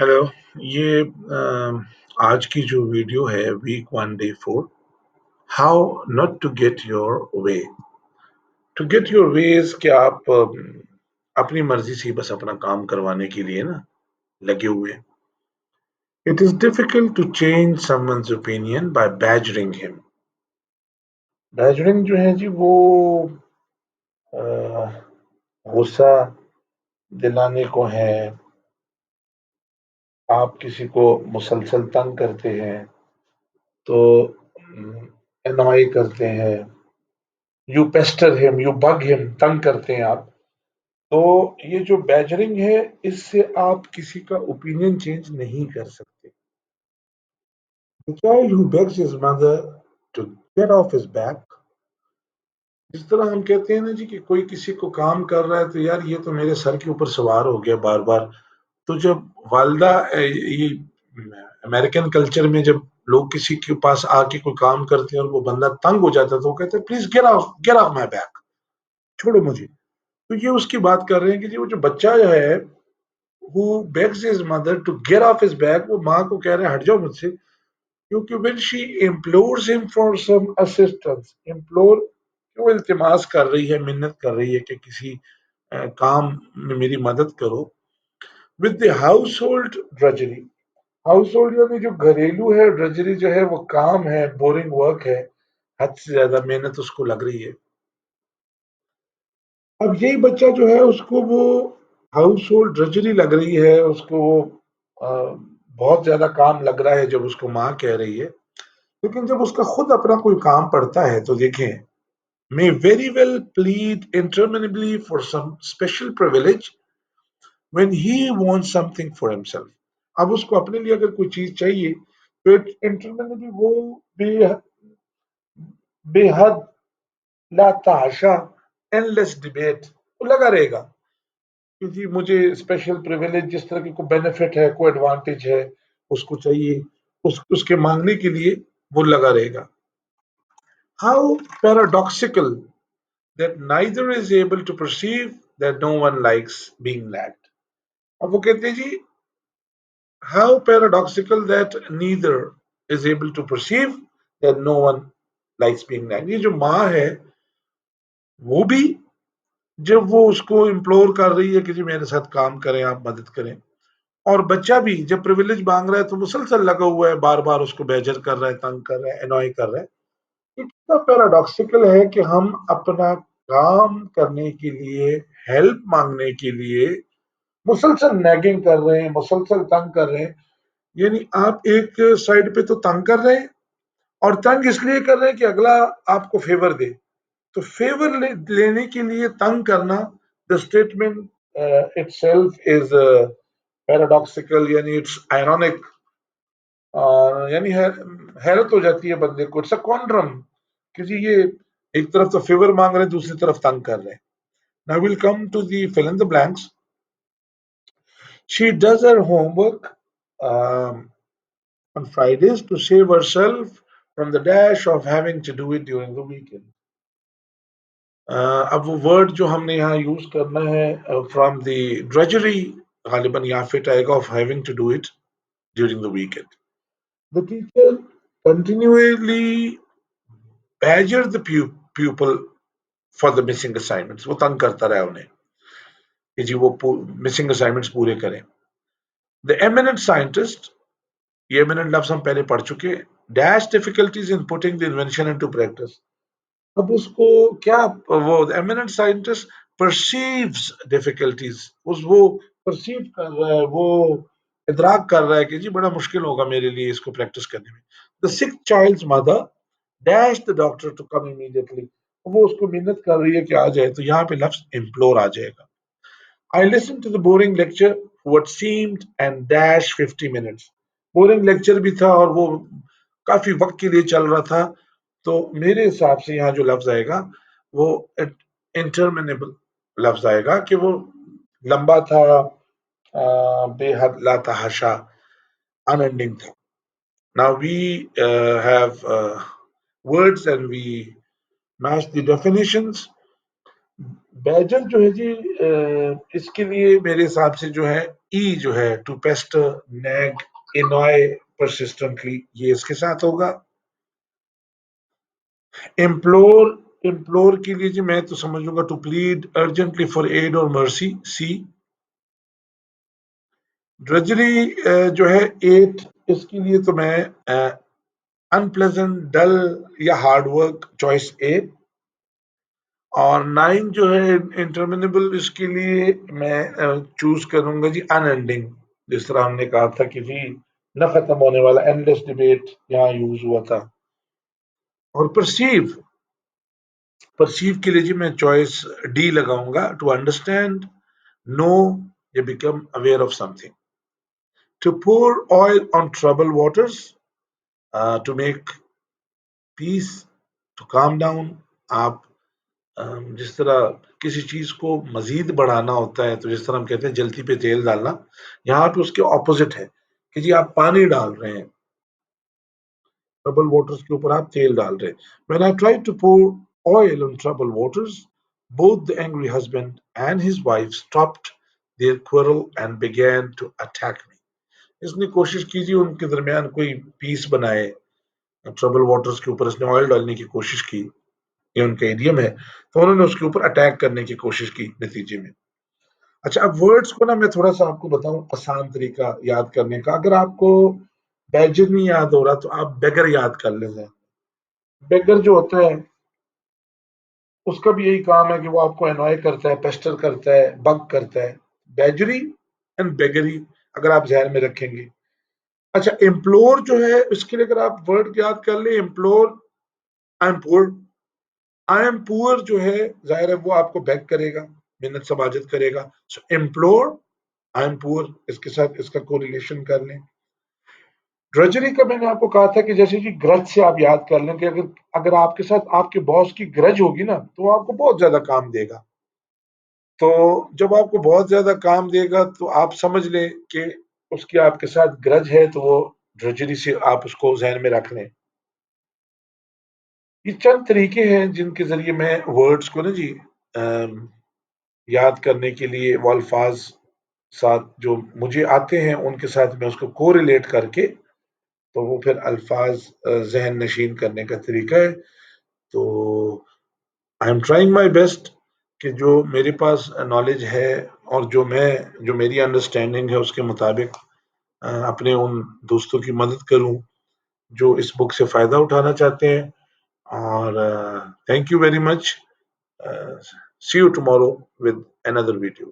Hello. ये आज की जो वीडियो है week 1 day 4 how not to get your way. To get your ways कि आप अपनी मर्जी से बस अपना काम करवाने के लिए ना लगे हुए हैं। It is difficult to change someone's opinion by badgering him. Badgering जो है जी वो अ, गुस्सा दिलाने को है। आप किसी को मुसलसल तंग करते हैं तो एनॉय करते हैं, you Pasteur him, you bug him, तंग करते हैं आप। तो ये जो बैजरिंग है, इससे आप किसी का ओपिनियन चेंज नहीं कर सकते। The child who begs his mother to get off his back, जिस तरह हम कहते हैं ना जी कि कोई किसी को काम कर रहा है तो यार ये तो मेरे सर के ऊपर सवार हो गया बार बार। तो जब वालदा ये अमेरिकन कल्चर में जब लोग किसी के पास आके कोई काम करते हैं और वो बंदा तंग हो जाता है तो वो कहते हैं please get of my back, छोड़ो मुझे। तो ये उसकी बात कर रहे हैं कि जी वो जो बच्चा जो है who begs his mother to get off his back, वो माँ को कह रहे हैं हट जाओ मुझसे। क्योंकि when she implores him for some assistance, implore कि वो इल्तिमास कर रही है, मिन्नत कर रही है कि किसी काम में मेरी मदद करो। with the household drudgery, house hold यानी जो घरेलू है, ड्रजरी जो है वो काम है, बोरिंग वर्क है, हद से ज्यादा मेहनत उसको लग रही है। अब यही बच्चा जो है उसको वो हाउस होल्ड ड्रजरी लग रही है, उसको वो बहुत ज्यादा काम लग रहा है जब उसको माँ कह रही है। लेकिन जब उसका खुद अपना कोई काम पड़ता है तो देखें, may very well plead interminably for some special privilege when he wants something for himself. अब उसको अपने लिए अगर कोई चीज चाहिए तो इंटरमिनेबली वो बेहद बेहद लाताशा एंडलेस डिबेट वो लगा रहेगा कि जी मुझे स्पेशल प्रिविलेज, जिस तरह की कोई बेनिफिट है, कोई एडवांटेज है, उसको चाहिए, उसके मांगने के लिए वो लगा रहेगा। How paradoxical that neither is able to perceive that no one likes being nagged. अब वो कहते हैं जी how paradoxical that neither is able to perceive that no one likes being nagged. ये जो माँ है वो भी जब वो उसको इम्प्लोर कर रही है कि जी मेरे साथ काम करें, आप मदद करें, और बच्चा भी जब प्रिविलेज मांग रहा है तो मुसलसल लगा हुआ है, बार बार उसको बेजर कर रहा है, तंग कर रहा है, एनॉय कर रहा है। ये कितना पैराडॉक्सिकल है कि हम अपना काम करने के लिए, हेल्प मांगने के लिए मुसलसल नैगिंग कर रहे हैं, मुसलसल तंग कर रहे हैं। यानी आप एक साइड पे तो तंग कर रहे हैं, और तंग इसलिए कर रहे हैं कि अगला आपको फेवर दे। तो फेवर लेने के लिए तंग करना, the statement itself is paradoxical, यानी इट्स आयरॉनिक। यानी हैरत हो जाती है बंदे को, इट्स अ कॉन्ड्रम कि जी ये एक तरफ तो फेवर मांग रहे हैं, दूसरी तरफ तंग कर रहे हैं। Now will come to the fill in the blanks. She does her homework on Fridays to save herself from the dash of having to do it during the weekend. अब वो वर्ड जो हमने यहाँ यूज करना है from the drudgery, गालिबन यहाँ fit आएगा of having to do it during the weekend. The teacher continuously badger the pupil for the missing assignments, वो तंग करता रहा उन्हें कि जी वो मिसिंग असाइनमेंट्स पूरे करें। द एमिनेंट साइंटिस्ट, ये एमिनेंट लफ्ज हम पहले पढ़ चुके, dash difficulties in putting the invention into practice. अब उसको क्या, वो एमिनेंट साइंटिस्ट परसीव्स डिफिकल्टीज, उस वो परसीव कर रहा है, वो इदराक कर रहा है कि जी बड़ा मुश्किल होगा मेरे लिए इसको प्रैक्टिस करने में। The sick child's mother dash the doctor to come immediately, वो उसको मिन्नत कर रही है कि आ जाए, तो यहाँ पे लफ्ज इम्प्लोर आ जाएगा। I listen to the boring lecture what seemed and dash 50 minutes. Boring lecture भी था और वो काफी वक्त के लिए चल रहा था, तो मेरे हिसाब से यहाँ जो लफ्ज आएगा वो इंटरमिनेबल लफ्ज आएगा कि वो लंबा था, बेहद लातहाशा, अनएंडिंग था। Now we have words and we match the definitions. Badger जो है जी इसके लिए मेरे हिसाब से जो है ای جو ہے ٹو پیسٹر نیگ انوائے پرسسٹنٹلی، یہ اس کے ساتھ ہوگا. امپلور، امپلور کے لیے جی میں تو سمجھ لوں گا to plead urgently for aid or mercy, سی. ڈرجری جو ہے 8، اس کے لیے تو میں انپلیزنٹ، ڈل یا ہارڈ ورک، چوائس اے. اور 9 جو ہے انٹرمینیبل، اس کے لیے میں چوز کروں گا جی ان اینڈنگ، جس طرح ہم نے کہا تھا کہ جی نہ ختم ہونے والا، اینڈ لیس ڈبیٹ یہاں یوز ہوا تھا. اور پرسیو، پرسیو کے لیے جی میں چوائس ڈی لگاؤں گا، ٹو انڈرسٹینڈ، نو یا become aware of something. To pour oil on trouble waters, to make peace, to calm down. آپ جس طرح کسی چیز کو مزید بڑھانا ہوتا ہے، تو جس طرح ہم کہتے ہیں جلتی پہ تیل ڈالنا، یہاں پہ اس کے اپوزٹ ہے کہ جی آپ پانی ڈال رہے ہیں، ٹربل واٹرز کے اوپر آپ تیل ڈال رہے ہیں. When I tried to pour oil on troubled waters, both the angry husband and his wife stopped their quarrel and began to attack me. اس نے کوشش کی جی ان کے درمیان کوئی پیس بنائے، ٹربل واٹرز کے اوپر اس نے آئل ڈالنے کی کوشش کی، یہ ان کا ایڈیم ہے، تو انہوں نے اس کے اوپر اٹیک کرنے کی کوشش کی نتیجے میں. اچھا، اب ورڈز کو نا میں تھوڑا سا آپ کو بتاؤں آسان طریقہ یاد کرنے کا. اگر آپ کو بیجر نہیں یاد ہو رہا تو آپ بیگر یاد کر لیں. بیگر جو ہوتا ہے اس کا بھی یہی کام ہے کہ وہ آپ کو انوائے کرتا ہے، پیسٹر کرتا ہے، بگ کرتا ہے. بیجری اینڈ بیگری اگر آپ ذہن میں رکھیں گے. اچھا، امپلور جو ہے اس کے لیے اگر آپ ورڈ یاد کر لیں، امپلور، آئی ایم پور. آئی ایم پور جو ہے ظاہر ہے وہ آپ کو بیگ کرے گا، منت سماجت کرے گا. سو امپلور، آئی ایم پور، اس کے ساتھ اس کا کو ریلیشن کر لیں. ڈرجری کا میں نے آپ کو کہا تھا کہ جیسے کہ گرج سے آپ یاد کر لیں کہ اگر آپ کے ساتھ آپ کے باس کی گرج ہوگی نا تو وہ آپ کو بہت زیادہ کام دے گا. تو جب آپ کو بہت زیادہ کام دے گا تو آپ سمجھ لیں کہ اس کی آپ کے ساتھ گرج ہے، تو وہ ڈرجری سے آپ اس کو ذہن میں رکھ لیں. یہ چند طریقے ہیں جن کے ذریعے میں ورڈز کو نا جی یاد کرنے کے لیے وہ الفاظ ساتھ جو مجھے آتے ہیں ان کے ساتھ میں اس کو کو ریلیٹ کر کے تو وہ پھر الفاظ ذہن نشین کرنے کا طریقہ ہے. تو I am trying my best کہ جو میرے پاس نالج ہے اور جو میری انڈرسٹینڈنگ ہے اس کے مطابق اپنے ان دوستوں کی مدد کروں جو اس بک سے فائدہ اٹھانا چاہتے ہیں. اور thank you very much. See you tomorrow with another video.